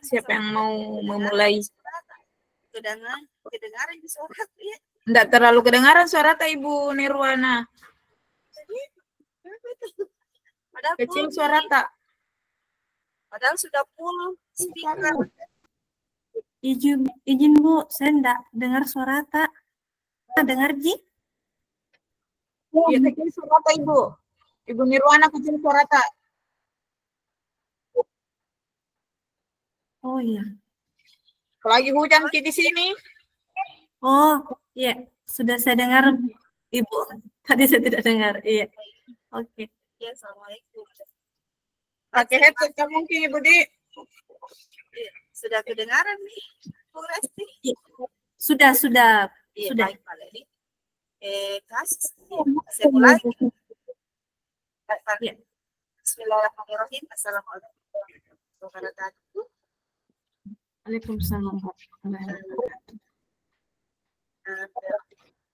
Siapa yang mau memulai? Kedengaran suara ya. Enggak terlalu kedengaran suara Ibu Nirwana. Kecil suara tak. Padahal sudah full speaker. Izin Bu, saya enggak dengar suara tak. Dengar Ji? Iya, kecil suara tak Ibu. Ibu Nirwana kecil suara tak. Oh iya. Lagi hujan di sini. Oh iya, sudah saya dengar Ibu. Tadi saya tidak dengar. Iya. Oke. Ya, assalamualaikum. Pakai headset kan mungkin Ibu Di. Sudah kedengaran nih, Bu Resti? Sudah. Iya, Sudah. baik Pak Leli. Kasus, saya mulai. Ya. Bismillahirrahmanirrahim. Assalamualaikum warahmatullahi wabarakatuh. Waalaikumsalam warahmatullahi wabarakatuh.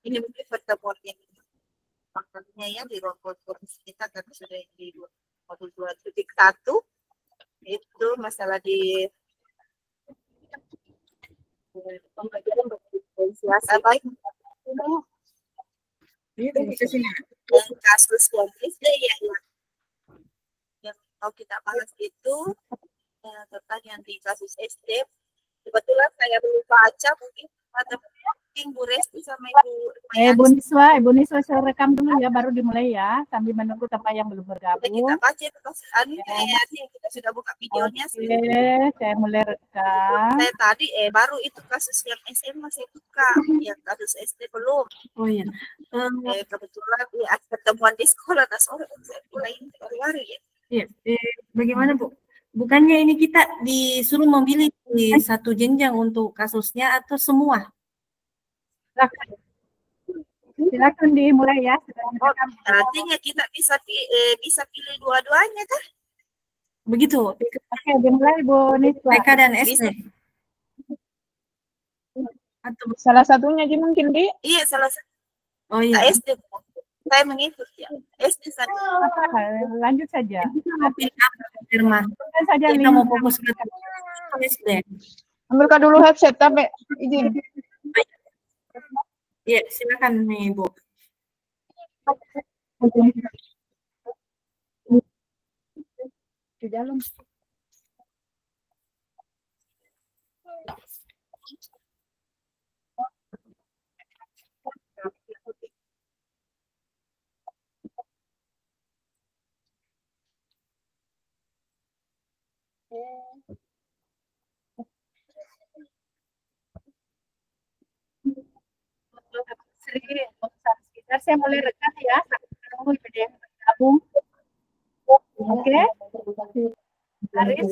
Ini mungkin pertemuan yang faktanya ya di ruang konferensi kita karena sudah di modul 2.1 itu masalah di pembelajaran berkualitas baik kasus yang SD yang mau kita bahas itu tentang yang di kasus SD. Kebetulan saya belum baca mungkin Bu Resti sama Ibu Ibu Niswa saya rekam dulu ya, baru dimulai ya, sambil menunggu teman yang belum bergabung. Kita baca itu yang kita sudah buka videonya. Oke, saya mulai rekam. Saya tadi baru itu kasus yang SMA saya buka, yang kasus SD belum. Oh iya. Kebetulan pertemuan di sekolah, saya mulai hari ya. Iya. Bagaimana Bu? Bukannya ini kita disuruh memilih satu jenjang untuk kasusnya atau semua? Silakan dimulai ya. Artinya kita bisa pilih dua-duanya kan? Begitu. Oke, dimulai Bu Niswa. TK dan SD. Atau salah satunya aja mungkin Di? Iya, salah satu. Oh iya. SD. Saya mengikuti ya. SD saja. Lanjut saja. Firman. Saja kita mau fokus ke SD. Ambilkan dulu headset sampai izin. Iya, silakan nih Bu. Di dalam. Saya mulai rekam ya, menunggu yang bergabung. Oke. Aris,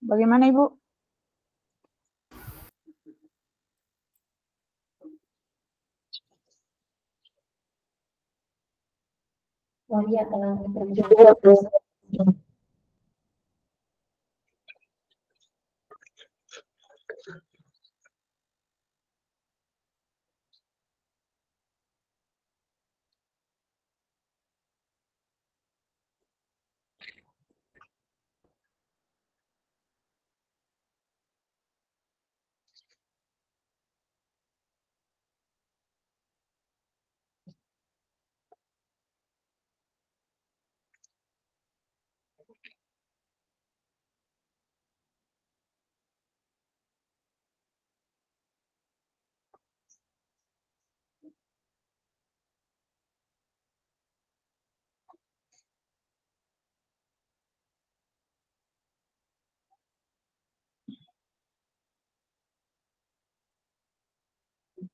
bagaimana Ibu?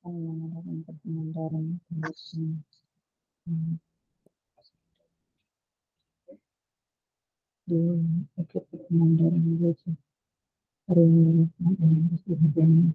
Pengendara ikut pengendara hari ini harus dikerjain.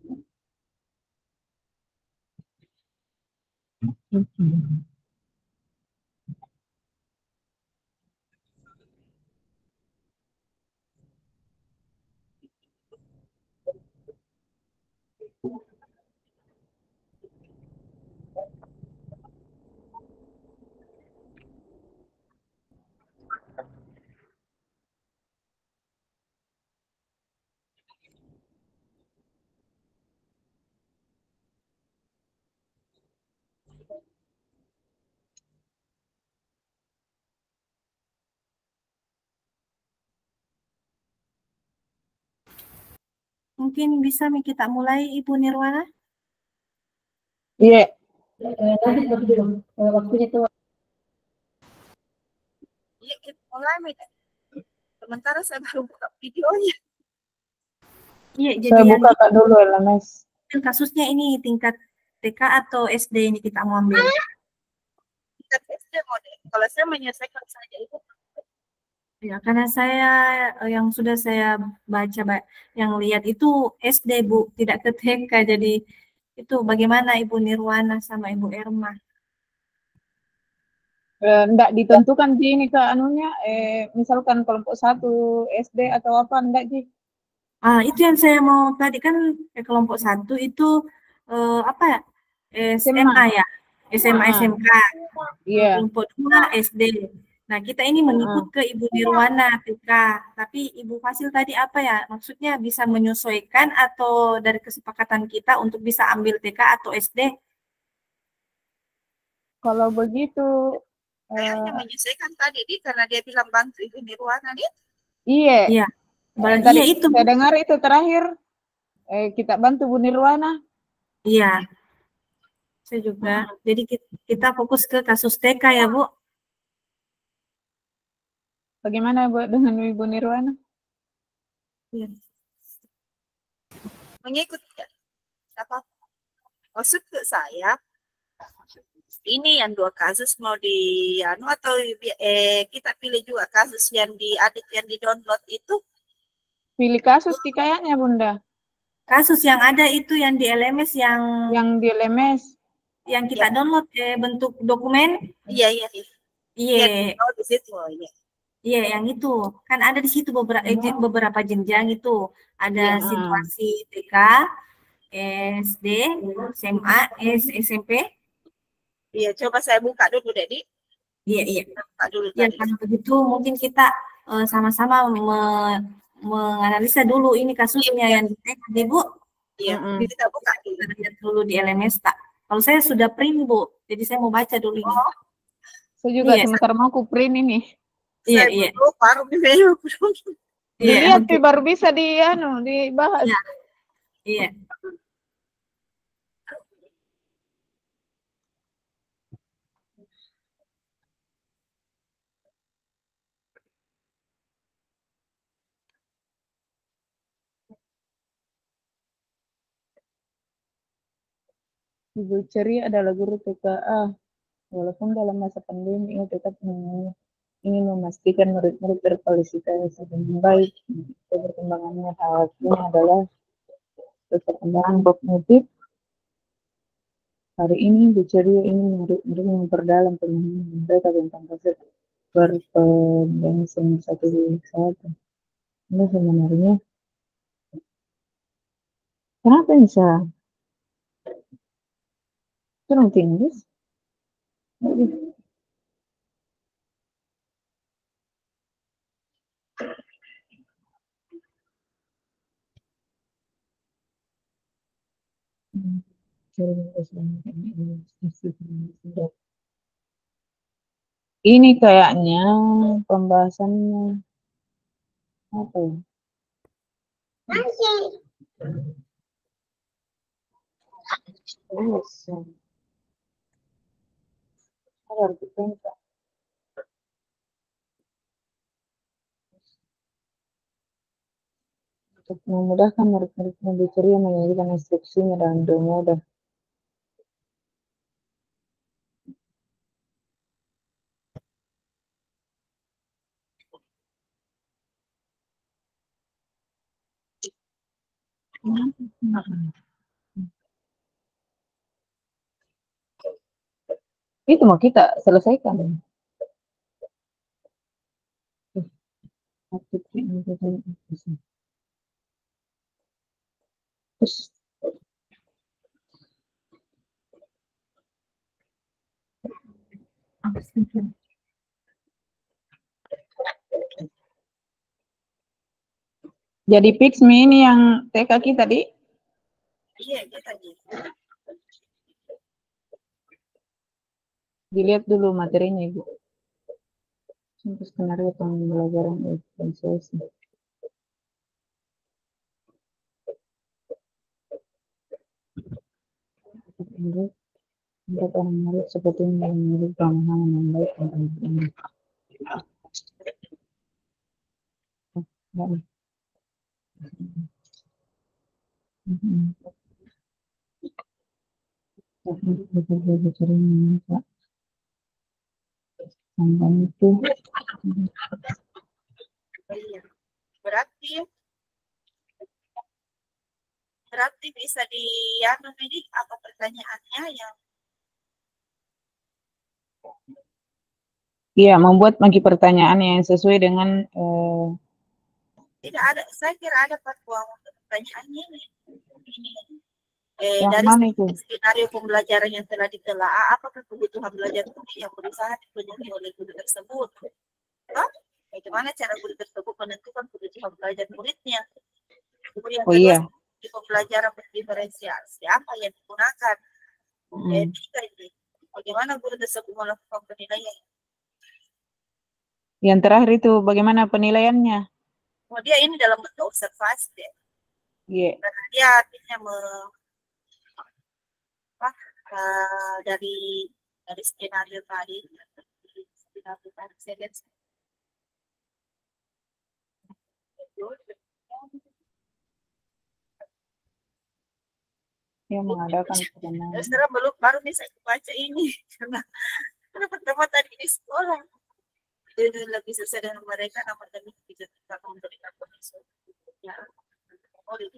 Mungkin bisa kita mulai Ibu Nirwana? Iya. Waktunya tuh. Iya, kita mulai, Mit. Sementara saya baru buka videonya. Iya, Saya jadi yang buka Kak dulu LMS. kasusnya ini tingkat TK atau SD ini kita mau ambil? Kita SD mode. Kalau saya menyelesaikan saja itu. Ya, karena saya yang sudah saya baca, yang lihat itu SD Bu, tidak ke TK. Jadi itu bagaimana Ibu Nirwana sama Ibu Erma? Enggak ditentukan Ji ini Kak anunya, misalkan kelompok 1 SD atau apa, enggak Ji? Itu yang saya mau tadi kan kelompok 1 itu apa ya? SMA ya, SMA Ah, SMK. iya. Kelompok 2 SD. Nah, kita ini mengikut ke Ibu Nirwana TK, tapi Ibu Fasil tadi apa ya? Maksudnya bisa menyesuaikan atau dari kesepakatan kita untuk bisa ambil TK atau SD? Kalau begitu, Saya hanya menyesuaikan tadi, Di, karena dia bilang bantu Ibu Nirwana, Di. iya. Iya, Tadi iya itu. saya dengar itu terakhir, kita bantu Bu Nirwana. Iya, saya juga. Jadi kita fokus ke kasus TK ya, Bu. Bagaimana Bu dengan Ibu Nirwana? Iya. Mengikut ya. Apa? Maksud ke saya, ini yang 2 kasus mau di atau kita pilih juga kasus yang diedit yang di download itu. Pilih kasus kayaknya Bunda. Kasus yang ada itu yang di LMS Yang di LMS. yang kita download bentuk dokumen. Iya, iya. Iya. Oh, di situ. Oh, iya. Iya, yang itu kan ada di situ beberapa jenjang itu ada situasi TK, SD, SMA, SMP. Iya, coba saya buka dulu, Dedi. Iya, iya. Buka dulu Ya, tadi. karena begitu mungkin kita sama-sama menganalisa dulu ini kasusnya yang di TK, Bu. Iya, kita buka dulu. Kita lihat dulu di LMS, tak. Kalau saya sudah print, Bu. Jadi saya mau baca dulu ini. Oh, Saya juga sebentar mau ku print ini. Iya, saya iya. belum baru di belum. Dilihat sih baru bisa dibahas. Iya. Iya. Ibu Ceria adalah guru TKA. Walaupun dalam masa pandemi ini tetap ingin memastikan murid-murid berkualifikasi dengan baik. Perkembangannya haknya adalah perkembangan kognitif. Hari ini Bu Ceria ingin murid-murid memperdalam pemahaman mereka tentang konsep berpendampingan satu satu. Ini sebenarnya kenapa bisa kurang tinggi? Ini kayaknya pembahasannya apa ya? Untuk memudahkan murid-murid yang menyajikan instruksinya dalam mudah. Itu mau kita selesaikan. Terus jadi fix ini yang TK kita di. Iya, itu tadi. Dilihat dulu materinya Ibu. Sampai skenario pembelajaran dan selesai. Untuk orang murid seperti yang murid pemahaman yang baik tentang ini. Itu Iya. Berarti bisa ini apa pertanyaannya yang iya membuat bagi pertanyaan yang sesuai dengan tidak ada, saya kira ada peluang untuk pertanyaannya ini. yang Dari mana itu? skenario pembelajaran yang telah ditelaah, apakah kebutuhan belajar yang berusaha dipenuhi oleh guru tersebut? Bagaimana cara guru tersebut menentukan kebutuhan belajar muridnya? Kemudian kedua, di pembelajaran berdiferensiasi apa yang digunakan? Ketiga ini, bagaimana guru tersebut melakukan penilaian? Yang terakhir itu bagaimana penilaiannya? Oh, dia ini dalam bentuk observasi deh. Iya. Karena dia artinya dari skenario tadi, saya lihat Yang mengadakan pertemuan. Sekarang baru bisa baca ini karena pertama tadi di sekolah. Jadi lebih sesuai dengan mereka, namun kami bisa kita memberikan kondisi. Ya, oh itu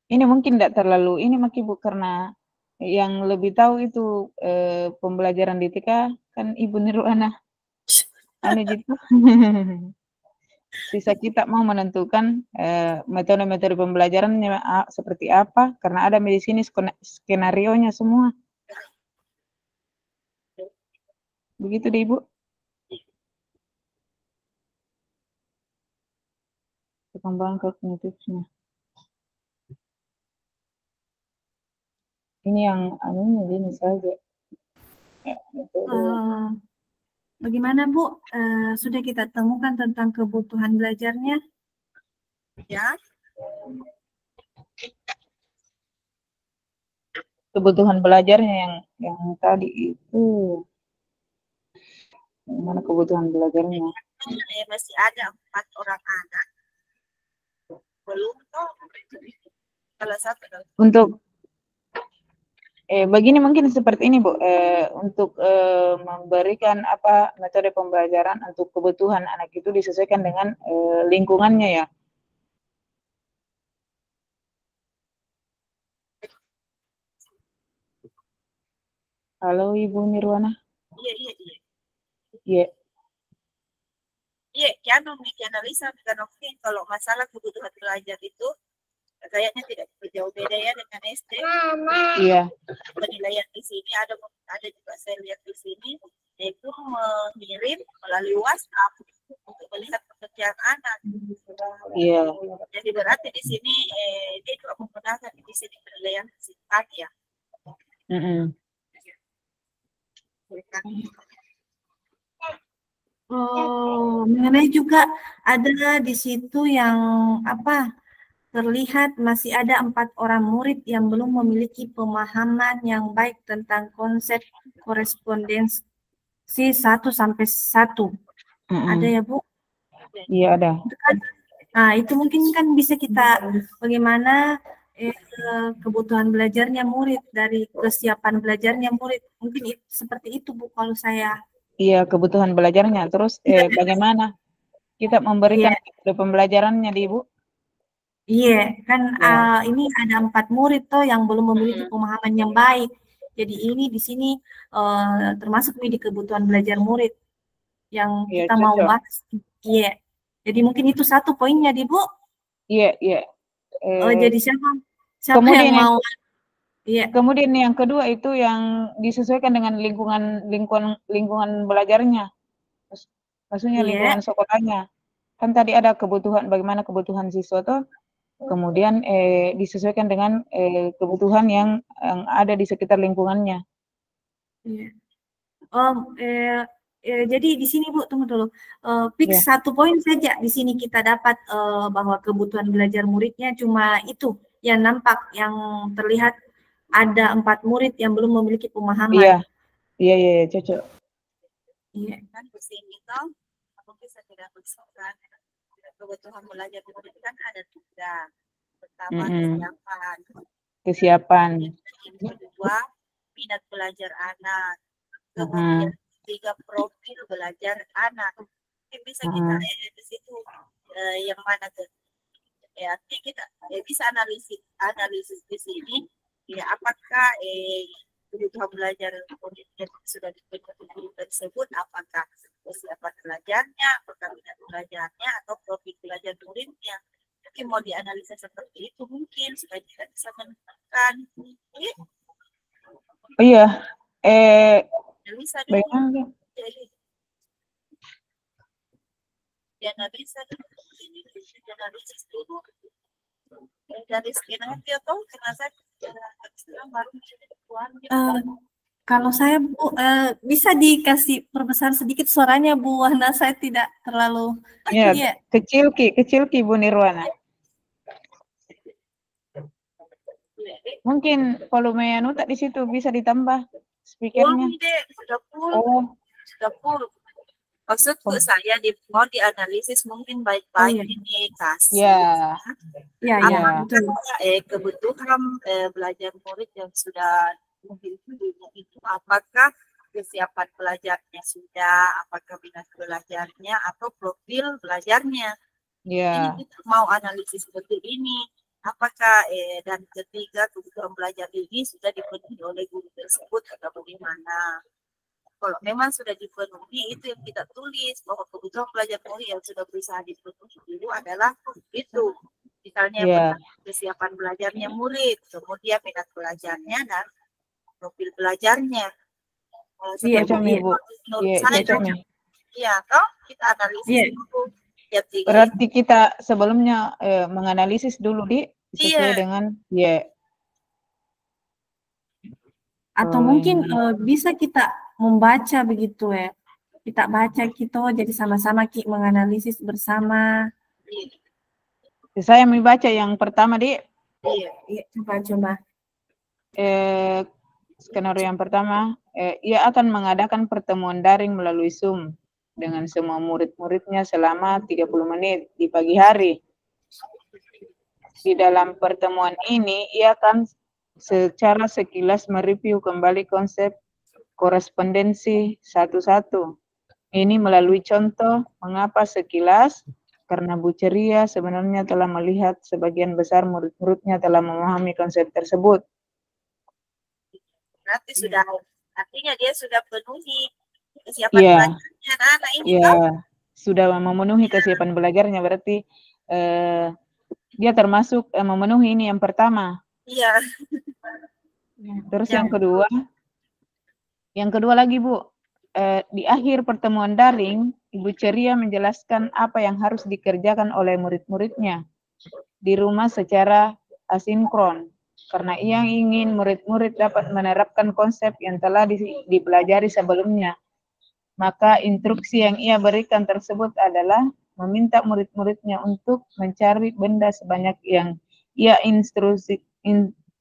ini mungkin tidak terlalu ini Maki Bu, karena yang lebih tahu itu pembelajaran di TK kan Ibu Nirwana. Anu gitu. Sisa kita mau menentukan metode-metode pembelajarannya seperti apa, karena ada di sini skenarionya semua. Begitu deh Ibu. Perkembangan kognitifnya. Ini yang anunya ini saja. Bagaimana Bu? Sudah kita temukan tentang kebutuhan belajarnya? ya. Kebutuhan belajarnya yang tadi itu. Mana kebutuhan belajarnya? Masih ada 4 orang anak. Belum tahu. Salah satu. Untuk begini mungkin seperti ini Bu, untuk memberikan apa metode pembelajaran untuk kebutuhan anak itu disesuaikan dengan lingkungannya ya. Halo Ibu Nirwana. Iya. Iya. Iya, Kiano analisa kalau masalah kebutuhan belajar itu kayaknya tidak jauh beda ya dengan SD. Iya. Penilaian di sini ada juga saya lihat di sini yaitu mengirim melalui WhatsApp untuk melihat pekerjaan anak. Iya. Jadi berarti di sini dia juga menggunakan di sini penilaian singkat ya. Mengenai juga ada di situ yang terlihat masih ada 4 orang murid yang belum memiliki pemahaman yang baik tentang konsep korespondensi 1 sampai 1. Ada ya Bu? Iya ada. Nah itu mungkin kan bisa kita bagaimana kebutuhan belajarnya murid, dari kesiapan belajarnya murid. Mungkin seperti itu Bu kalau saya. Iya, kebutuhan belajarnya. Terus bagaimana kita memberikan metode pembelajarannya di Ibu? Iya, kan ini ada 4 murid toh yang belum memiliki pemahaman yang baik. Jadi ini di sini termasuk nih di kebutuhan belajar murid yang kita mau bahas. Iya. Jadi mungkin itu satu poinnya, di Bu. Iya. Jadi siapa yang mau? Iya. Kemudian yang kedua itu yang disesuaikan dengan lingkungan belajarnya. Maksudnya lingkungan sekolahnya. Kan tadi ada kebutuhan, bagaimana kebutuhan siswa tuh, kemudian disesuaikan dengan kebutuhan yang ada di sekitar lingkungannya. Iya. Jadi di sini Bu, tunggu dulu. Fix satu poin saja di sini kita dapat bahwa kebutuhan belajar muridnya cuma itu yang nampak, yang terlihat ada 4 murid yang belum memiliki pemahaman. Iya, cocok. Iya, kan di sini toh, aku bisa tidak bersokan. Kebutuhan belajar murid kan ada 3. Pertama kesiapan. Yang kedua minat belajar anak. Kemudian 3 profil belajar anak. Mungkin bisa kita di situ yang mana tuh? Ya, kita bisa analisis di sini. Ya, apakah kebutuhan belajar yang sudah dipenuhi tersebut, apakah kesiapan belajarnya, apakah minat belajarnya, atau profil belajar muridnya. Mungkin mau dianalisa seperti itu mungkin supaya kita bisa menentukan. Iya. Bisa dulu. Dianalisis dulu. Dari skenario atau karena saya kalau saya Bu, bisa dikasih perbesar sedikit suaranya Bu Wana, saya tidak terlalu kecil Ki Bu Nirwana. Mungkin volume anu tak di situ bisa ditambah speakernya. Sudah full. Maksudku saya mau dianalisis mungkin baik-baik ini kasih. Kebutuhan belajar murid yang sudah itu apakah kesiapan belajarnya sudah, apakah minat belajarnya atau profil belajarnya. Ini kita mau analisis seperti ini. Apakah dan ketiga kebutuhan belajar ini sudah dipenuhi oleh guru tersebut atau bagaimana? Kalau memang sudah dipenuhi, itu yang kita tulis bahwa kebutuhan belajar murid yang sudah berusaha dipenuhi dulu adalah itu. Misalnya kesiapan belajarnya murid, kemudian minat belajarnya dan profil belajarnya. Kita analisis dulu. Berarti kita sebelumnya menganalisis dulu sesuai dengan atau mungkin bisa kita membaca begitu ya. Kita baca jadi sama-sama menganalisis bersama. Saya membaca yang pertama Iya, coba. Skenario yang pertama, ia akan mengadakan pertemuan daring melalui Zoom dengan semua murid-muridnya selama 30 menit di pagi hari. Di dalam pertemuan ini, ia akan secara sekilas mereview kembali konsep korespondensi satu-satu. Ini melalui contoh mengapa sekilas, karena Bu Ceria sebenarnya telah melihat sebagian besar murid-muridnya telah memahami konsep tersebut. Berarti artinya dia sudah penuhi kesiapan belajarnya anak ini. Sudah memenuhi kesiapan belajarnya, berarti dia termasuk memenuhi ini yang pertama. Terus yang kedua lagi Bu, di akhir pertemuan daring, Ibu Ceria menjelaskan apa yang harus dikerjakan oleh murid-muridnya di rumah secara asinkron, karena ia ingin murid-murid dapat menerapkan konsep yang telah dipelajari sebelumnya. Maka instruksi yang ia berikan tersebut adalah meminta murid-muridnya untuk mencari benda sebanyak yang ia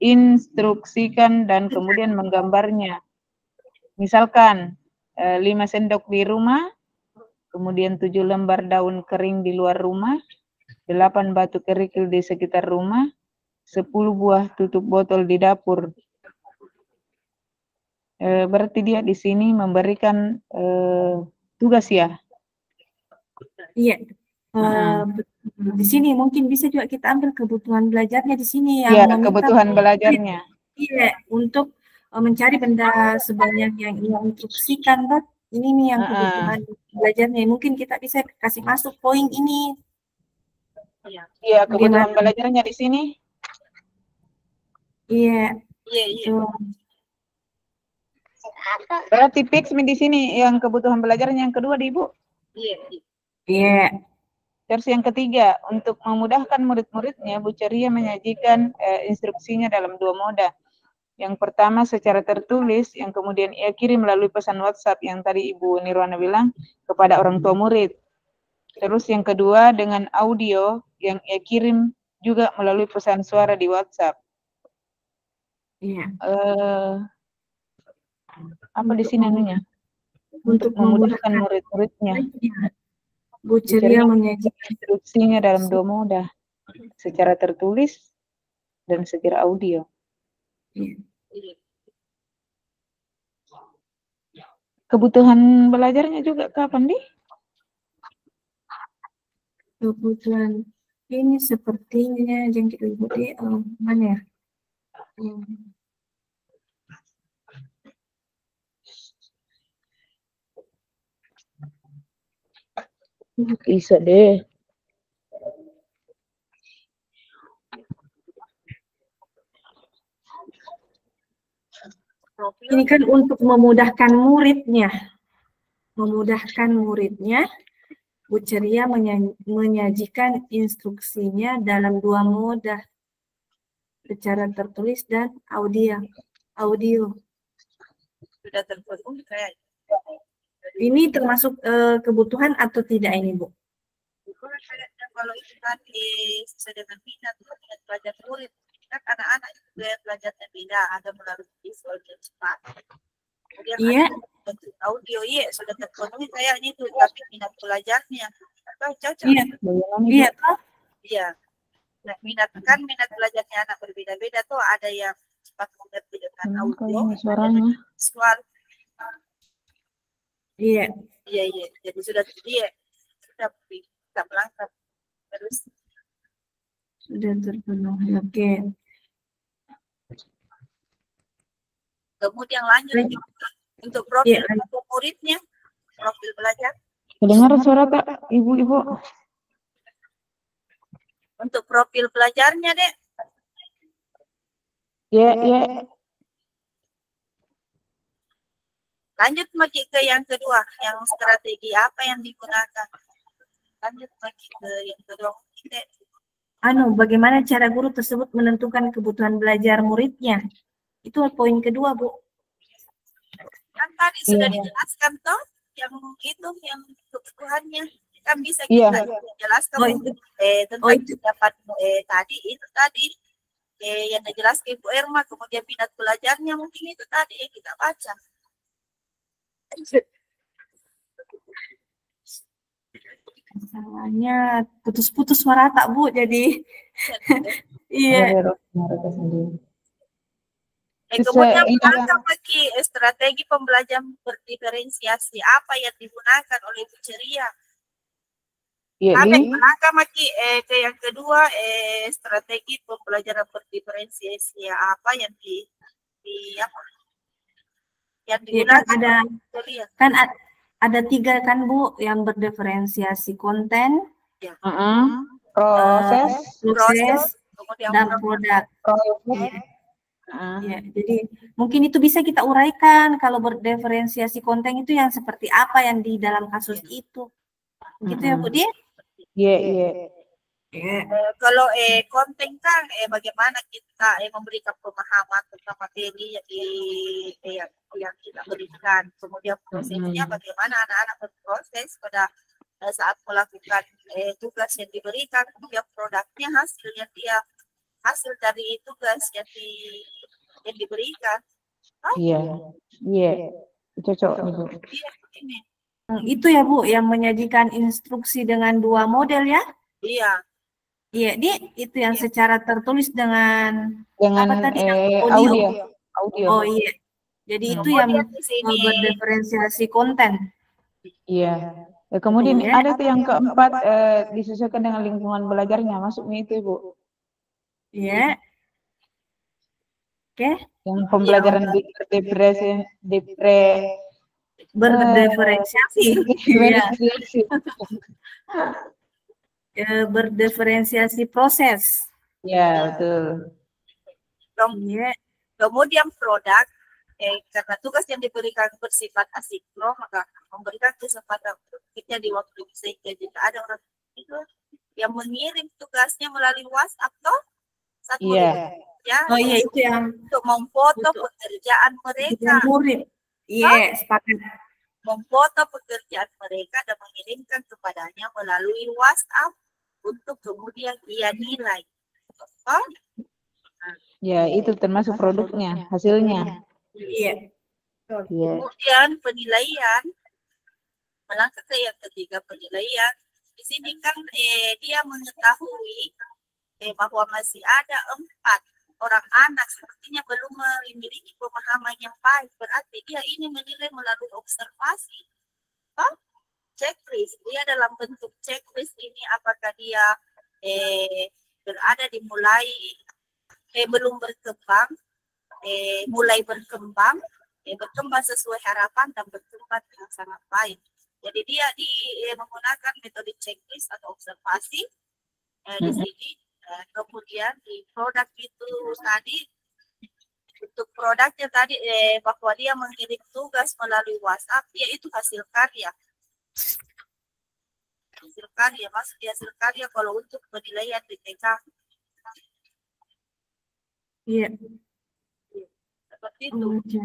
instruksikan dan kemudian menggambarnya. Misalkan 5 sendok di rumah, kemudian 7 lembar daun kering di luar rumah, 8 batu kerikil di sekitar rumah, 10 buah tutup botol di dapur. Berarti dia di sini memberikan tugas ya? Iya. Di sini mungkin bisa juga kita ambil kebutuhan belajarnya di sini yang Iya, meminta kebutuhan belajarnya. Iya, untuk mencari benda sebanyak yang ia instruksikan, Pak. Ini nih yang kebutuhan belajarnya. Mungkin kita bisa kasih masuk poin ini. Iya, kebutuhan belajarnya di sini. Iya. Iya. Berarti fix di sini yang kebutuhan belajarnya yang kedua di Ibu. Iya. Terus yang ketiga, untuk memudahkan murid-muridnya, Bu Ceria menyajikan instruksinya dalam 2 moda. Yang pertama secara tertulis, yang kemudian ia kirim melalui pesan WhatsApp yang tadi Ibu Nirwana bilang kepada orang tua murid. Terus yang kedua dengan audio yang ia kirim juga melalui pesan suara di WhatsApp. Iya. Apa di sini anunya? Untuk memudahkan murid-muridnya. Bu Ceria menyajikan instruksinya dalam 2 moda, secara tertulis dan secara audio. Kebutuhan belajarnya juga kapan, Di? Kebutuhan ini sepertinya jangkit Ibu di mana ya? Bisa deh. Ini kan untuk memudahkan muridnya. Bu Ceria menyajikan instruksinya dalam 2 moda, secara tertulis dan audio. Sudah terpenuhi kayak. Ini termasuk kebutuhan atau tidak ini, Bu? Kalau itu tadi sesuai dengan minat belajar murid, kan anak-anak juga belajarnya beda, ada melalui visual dan cepat. Kemudian bentuk audio, sudah terpenuhi kayaknya itu, tapi minat belajarnya cocok. Iya. Nah, minat belajarnya anak berbeda-beda tuh, ada yang cepat mengerti dengan audio, suaranya. visual. Iya. Jadi sudah bisa melangkah terus. Sudah terpenuhi. Oke. Kemudian lanjut untuk profil muridnya, profil belajar. Dengar suara tak, Ibu? Untuk profil belajarnya, Dek. Iya. Lanjut lagi ke yang kedua, yang strategi apa yang digunakan. Lanjut lagi ke yang kedua. Bagaimana cara guru tersebut menentukan kebutuhan belajar muridnya? Itu poin kedua, Bu. Kan tadi sudah dijelaskan toh, yang kebutuhannya kan bisa kita jelaskan tentang dapat tadi yang dijelaskan Bu Irma, kemudian minat belajarnya mungkin itu tadi yang kita baca. Masalahnya putus-putus suara tak, Bu, jadi iya. Kemudian menggunakan bagi strategi pembelajaran berdiferensiasi apa yang digunakan oleh Bu Ceria. Maka ke yang kedua strategi pembelajaran berdiferensiasi apa yang yang digunakan ada 3 kan, Bu, yang berdiferensiasi konten, proses dan produk. Ya, jadi mungkin itu bisa kita uraikan kalau berdiferensiasi konten itu yang seperti apa yang di dalam kasus itu. Gitu ya, Bu Dia? Iya. Kalau konten kan bagaimana kita memberikan pemahaman tentang materi yang kita berikan, kemudian prosesnya bagaimana anak-anak berproses pada saat melakukan tugas yang diberikan, kemudian produknya hasil dari tugas yang diberikan. Iya. Cocok, Ibu. Itu ya, Bu, yang menyajikan instruksi dengan 2 model ya? Iya. Iya, dia itu yang secara tertulis dengan Dengan apa tadi? audio. Oh iya. Jadi itu yang Kemudian di sini berdiferensiasi konten. Iya. Kemudian Iya. ada tuh yang keempat, disesuaikan dengan lingkungan belajarnya, masuknya itu Bu. Iya. Oke. Yang pembelajaran Berdiferensiasi. Iya. diferensiasi. Berdiferensiasi proses. Ya, betul. Iya. kemudian produk, karena tugas yang diberikan bersifat asinkron, maka memberikan kesempatan kita di waktu sehingga jika ada orang itu yang mengirim tugasnya melalui WhatsApp toh satu Iya. ya Oh iya, itu yang untuk memfoto Untuk- pekerjaan mereka, murid. Iya, sepakat. memfoto pekerjaan mereka dan mengirimkan kepadanya melalui WhatsApp untuk kemudian ia nilai. Oh, Ya, itu termasuk produknya, hasilnya. Iya. Iya. kemudian penilaian, melangkah ke yang ketiga, penilaian. Di sini kan dia mengetahui bahwa masih ada 4 orang anak sepertinya belum memiliki pemahaman yang baik. Berarti dia ini menilai melalui observasi. Checklist. Dia dalam bentuk checklist ini apakah dia berada di mulai belum berkembang, mulai berkembang, berkembang sesuai harapan dan berkembang dengan sangat baik. Jadi dia menggunakan metode checklist atau observasi di sini. Kemudian di produk itu tadi, untuk produknya tadi bahwa dia mengirim tugas melalui WhatsApp, yaitu hasil karya. Hasil karya, maksudnya hasil karya kalau untuk penilaian BPK. Iya. Seperti itu. Oke.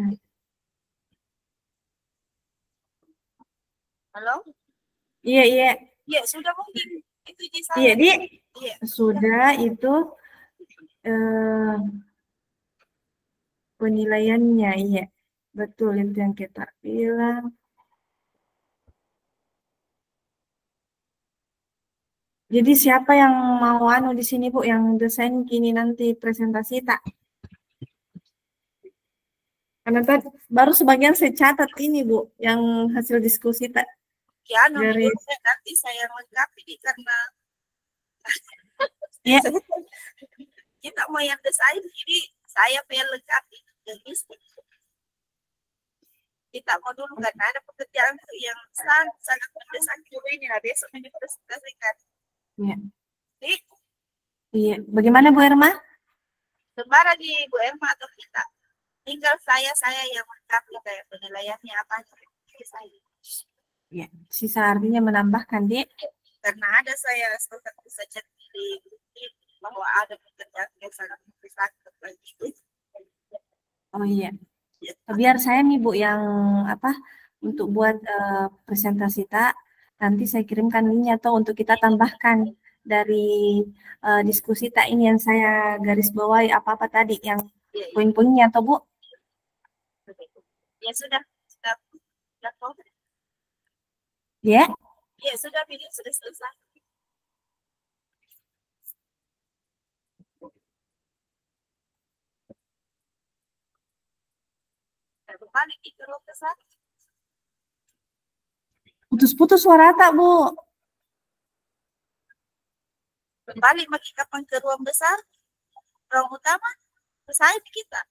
Halo? Iya, iya. Iya, sudah mungkin. Itu di saya. Iya, dia Iya. sudah itu penilaiannya, iya. Betul itu yang kita bilang. Jadi siapa yang mau di sini Bu, yang desain kini nanti presentasi tak? Karena tadi baru sebagian saya catat ini Bu, yang hasil diskusi tak. Ya, Dari nanti saya lengkapi karena ya. kita mau yang desain, jadi saya pengen lengkapi. Kita mau dulu karena ada pekerjaan yang sangat mendesak juga ini. Nah, besok ini presentasikan. Iya. Jadi, Iya. Bagaimana Bu Erma? sembara di Bu Emma atau kita. Tinggal saya yang lengkapi kayak penilaiannya apa. Ya, sisa artinya menambahkan, Dek. Karena ada saya bisa cek di bahwa ada pekerjaan yang sangat mendesak lagi. Oh iya. Biar saya nih Bu yang untuk buat presentasi tak, nanti saya kirimkan linknya atau untuk kita tambahkan dari diskusi tak ini yang saya garis bawahi apa-apa tadi yang poin-poinnya atau Bu? Ya sudah Ya. Ya sudah, video sudah selesai. Balik ke ruang besar. Putus-putus suara tak Bu? Balik lagi kapan ke ruang besar? Ruang utama? Selesai kita.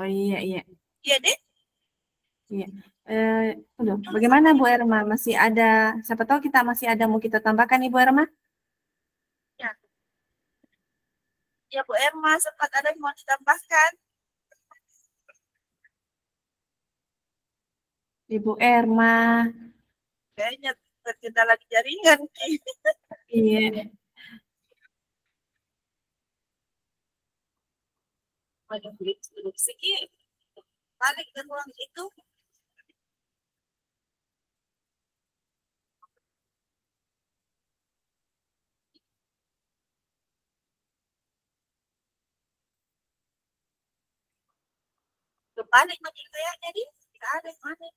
Oh iya, iya. Iya, Dek. Iya. Bagaimana Bu Erma? Masih ada, siapa tahu kita masih ada mau kita tambahkan Ibu Erma? Ya. Ya, Bu Erma, sempat ada yang mau ditambahkan? Ibu Erma. Kayaknya terkendala di jaringan. Iya. Sedikit. Balik ke ruang itu. Kebalik lagi kayaknya di. Tidak ada yang mana.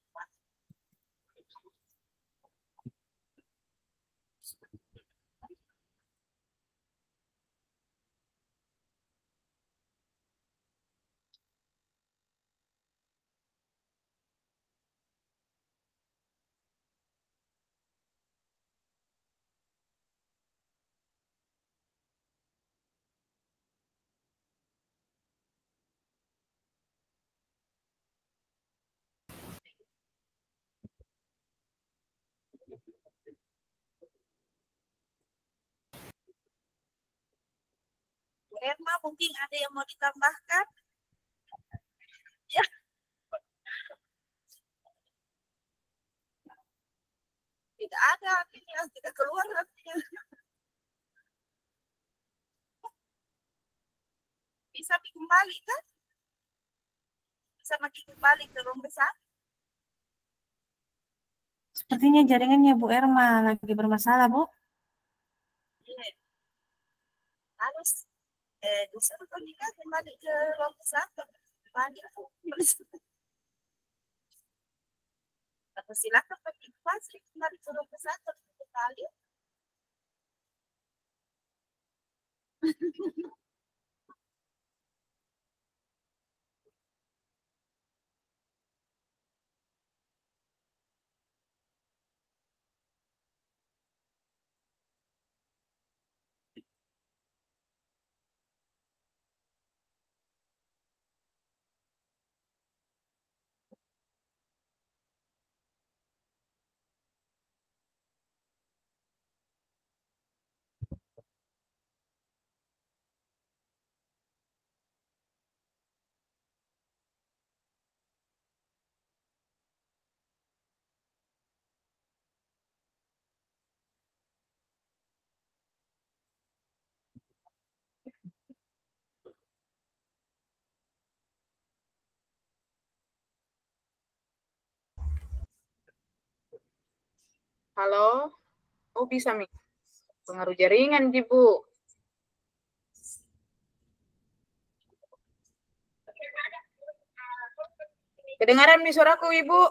Bu Erma, mungkin ada yang mau ditambahkan? Ya. Tidak ada, artinya tidak keluar artinya. Bisa kembali kan? Bisa makin kembali ke room besar? Sepertinya jaringannya Bu Erma lagi bermasalah, Bu. Iya. Harus disuruh nikah kembali ke room besar. Kembali aku. Atau silakan partisipasi kembali ke room besar kembali. Halo? Oh, bisa, Mi. Pengaruh jaringan, Ibu. Kedengaran nih suaraku, Ibu?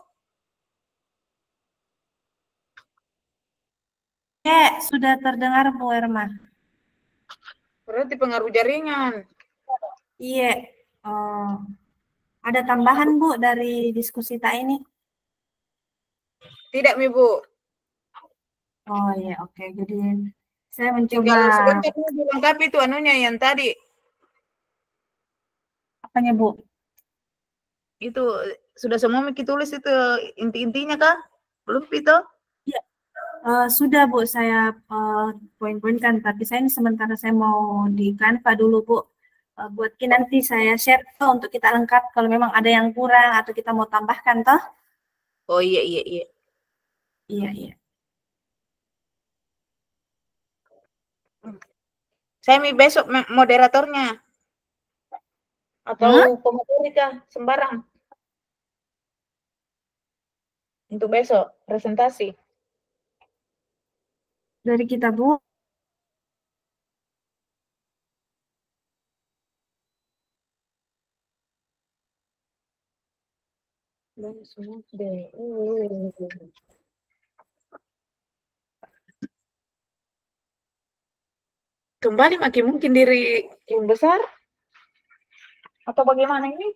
Sudah terdengar Bu Erma. Berarti pengaruh jaringan. Iya. Oh, ada tambahan Bu dari diskusi tak ini? Tidak, Mi, Bu. Oh iya, oke. Jadi saya mencoba Tinggal sebentar nih dilengkapi itu anunya yang tadi. apanya Bu? Itu sudah semua Miki tulis itu inti-intinya kah? Belum, Pito? Ya, sudah Bu, saya poin-poinkan. Tapi saya ini sementara saya mau di Canva dulu Bu. Buat nanti saya share toh untuk kita lengkap kalau memang ada yang kurang atau kita mau tambahkan toh. Oh iya, iya, iya. Iya, iya. Saya Mi besok moderatornya. Atau pemateri kah? Sembarang. Untuk besok, presentasi. Dari kita Bu. Kembali makin mungkin diri yang besar? Atau bagaimana ini?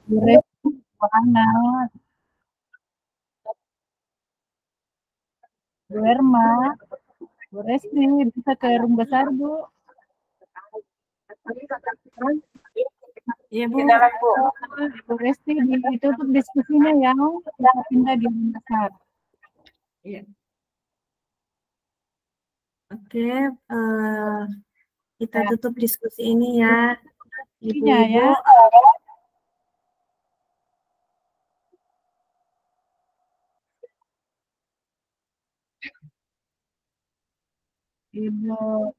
Bu Resti, Bu Ana, Bu Erma, Bu Resti, bisa ke room besar, Bu. Iya, Bu. Di dalam, Bu. Bu Resti, ditutup diskusinya ya. Kita pindah di room besar. Iya. Oke, kita tutup diskusi ini ya, Diskusinya Ibu-ibu. ya. Ibu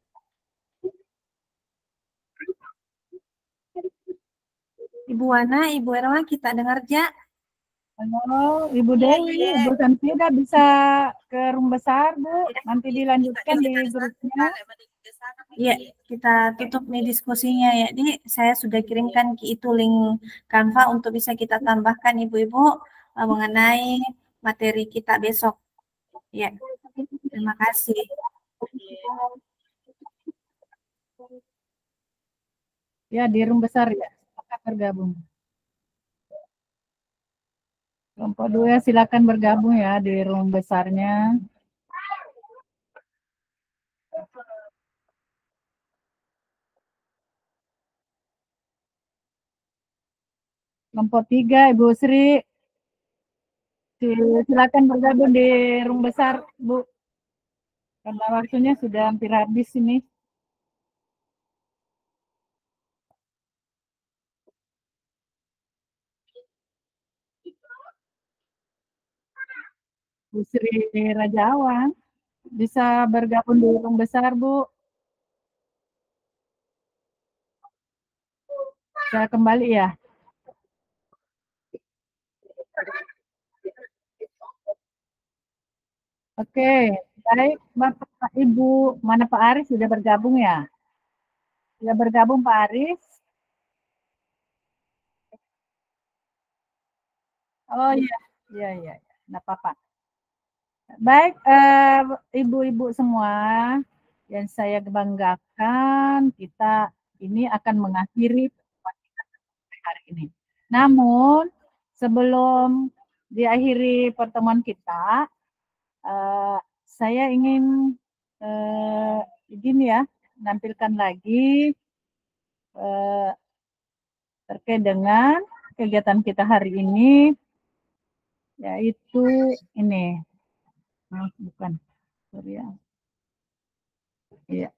Ibu Wana, Ibu Erma, kita dengar ja. Halo, Ibu Dewi, Ibu Samsida bisa ke room besar, Bu. Nanti dilanjutkan di grupnya. Iya, kita tutup nih diskusinya ya. Jadi saya sudah kirimkan itu link Canva untuk bisa kita tambahkan Ibu-ibu mengenai materi kita besok. Ya, terima kasih. Ya, di room besar ya. Akan bergabung. Kelompok 2 silakan bergabung ya di room besarnya. Kelompok 3 Ibu Sri. Silakan bergabung di room besar, Bu. Karena waktunya sudah hampir habis ini. Bu Sri Rajawan bisa bergabung di room besar, Bu. Saya kembali ya. Oke, baik Bapak Ibu, mana Pak Aris sudah bergabung ya? Sudah bergabung Pak Aris? Oh iya, iya, enggak apa-apa. Baik, ibu-ibu semua yang saya banggakan, kita ini akan mengakhiri pertemuan kita hari ini. Namun, sebelum diakhiri pertemuan kita, saya ingin begini ya, menampilkan lagi terkait dengan kegiatan kita hari ini, yaitu ini, bukan, sorry ya. Iya.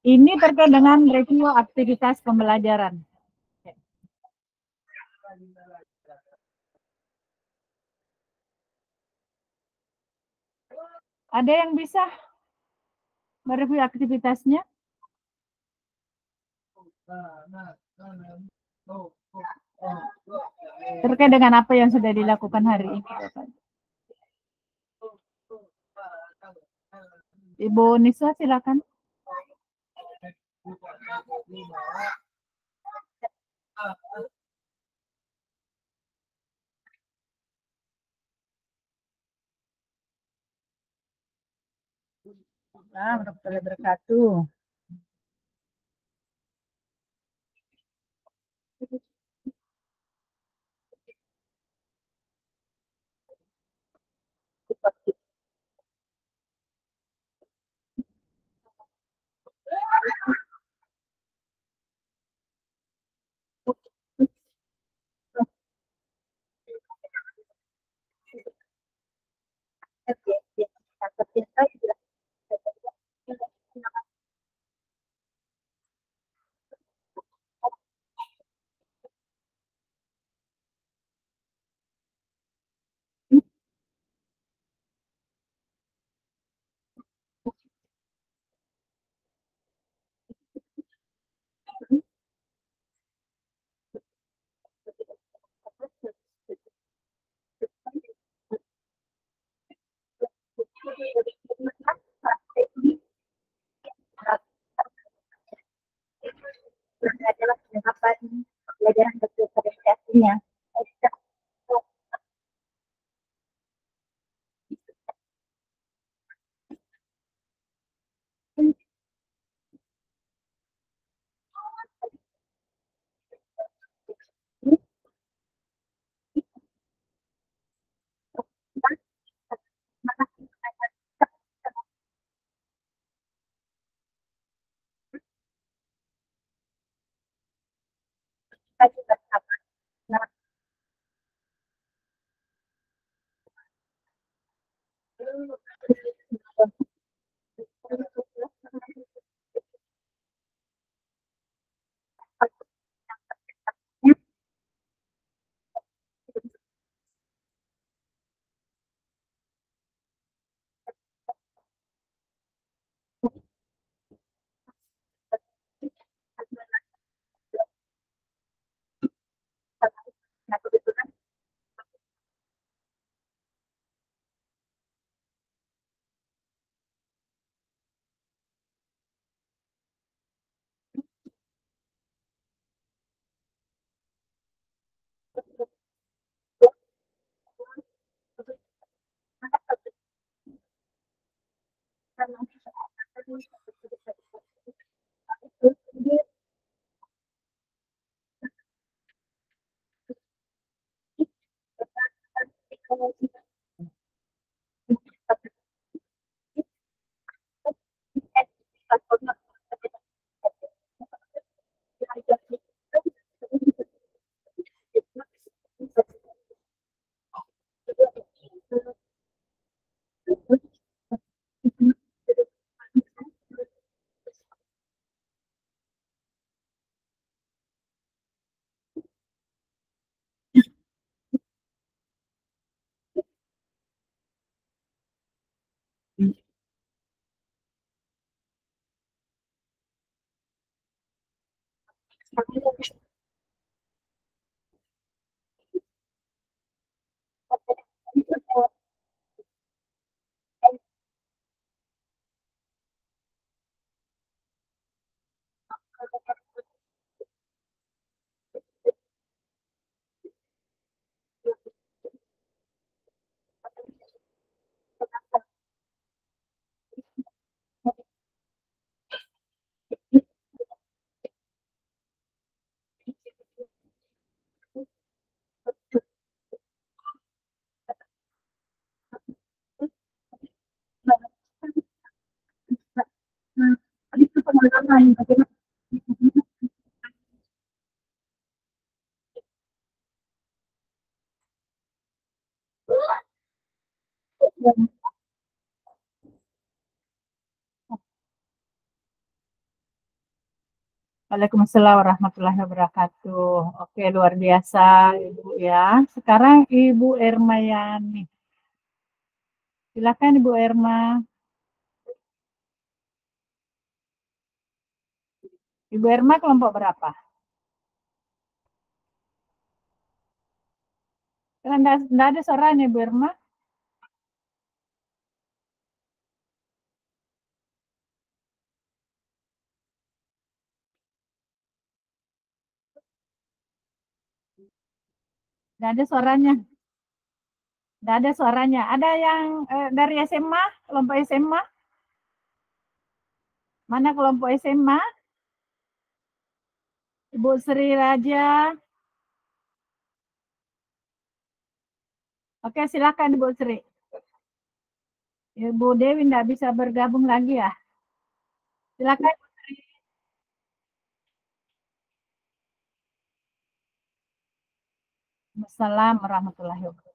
Ini terkait dengan review aktivitas pembelajaran. Ada yang bisa mereview aktivitasnya? Terkait dengan apa yang sudah dilakukan hari ini, Bapak. Ibu Nisa, silakan. Warahmatullahi wabarakatuh. Adalah penerapan pelajaran berverifikasinya. Waalaikumsalam warahmatullahi wabarakatuh. Oke, luar biasa Ibu ya. Sekarang Ibu Ermayani. Silakan Ibu Erma. Ibu Erma kelompok berapa? Karena enggak ada suaranya Ibu Erma. Enggak ada suaranya. Enggak ada suaranya. Ada yang dari SMA, kelompok SMA? Mana kelompok SMA? Ibu Sri Raja. Oke, silakan Ibu Sri. Ibu Dewi enggak bisa bergabung lagi ya? Silakan. Assalamualaikum warahmatullahi wabarakatuh.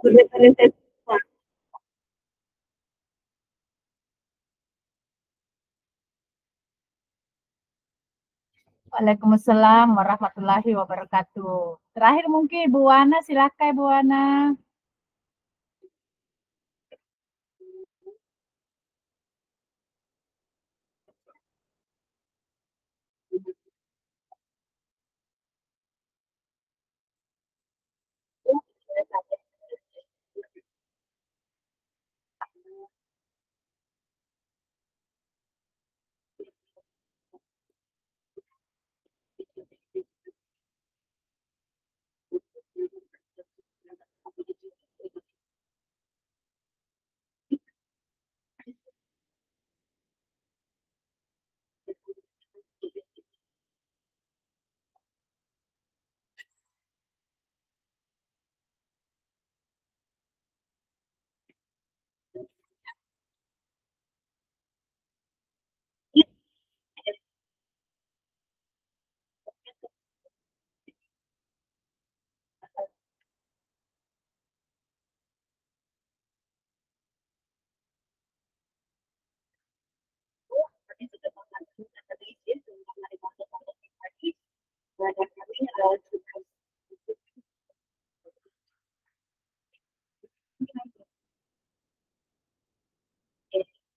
Sudah selesai semua. Waalaikumsalam warahmatullahi wabarakatuh. Terakhir mungkin Ibu Wana, silakan Ibu Wana.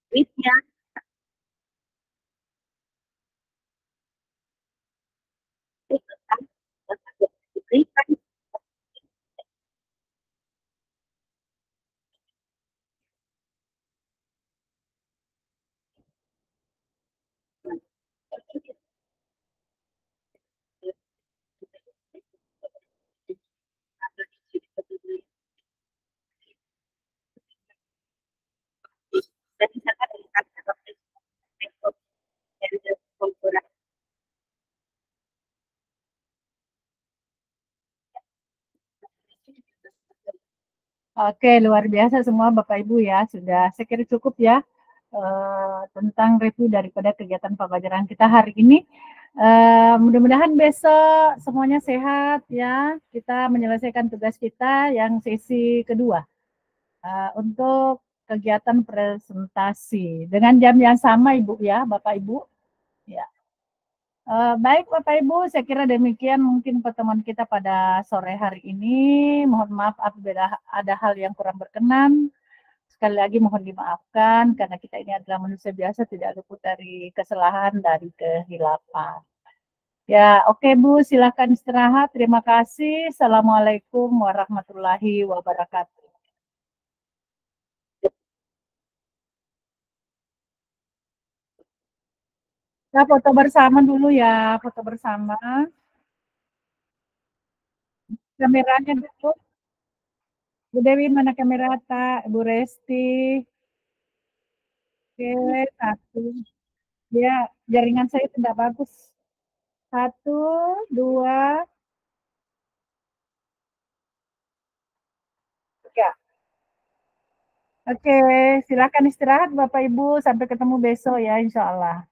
Duitnya. Diberikan. Dan misalkan dari kantor dari korporasi. Oke, luar biasa semua Bapak Ibu ya. Sudah saya kira cukup ya tentang review daripada kegiatan pembelajaran kita hari ini. Mudah-mudahan besok semuanya sehat ya. Kita menyelesaikan tugas kita yang sesi kedua untuk kegiatan presentasi dengan jam yang sama Ibu ya, Bapak Ibu. Ya. Baik Bapak Ibu, saya kira demikian mungkin pertemuan kita pada sore hari ini. Mohon maaf apabila ada hal yang kurang berkenan. Sekali lagi mohon dimaafkan karena kita ini adalah manusia biasa, tidak luput dari kesalahan, dari kehilapan. Ya, oke Bu, silakan istirahat. Terima kasih. Assalamualaikum warahmatullahi wabarakatuh. Kita foto bersama dulu ya, foto bersama. Kameranya dulu. Bu Dewi mana kamera tak? Bu Resti. Oke, satu. Ya, jaringan saya tidak bagus. Satu, dua, tiga. Oke, silakan istirahat Bapak Ibu. Sampai ketemu besok ya, insya Allah.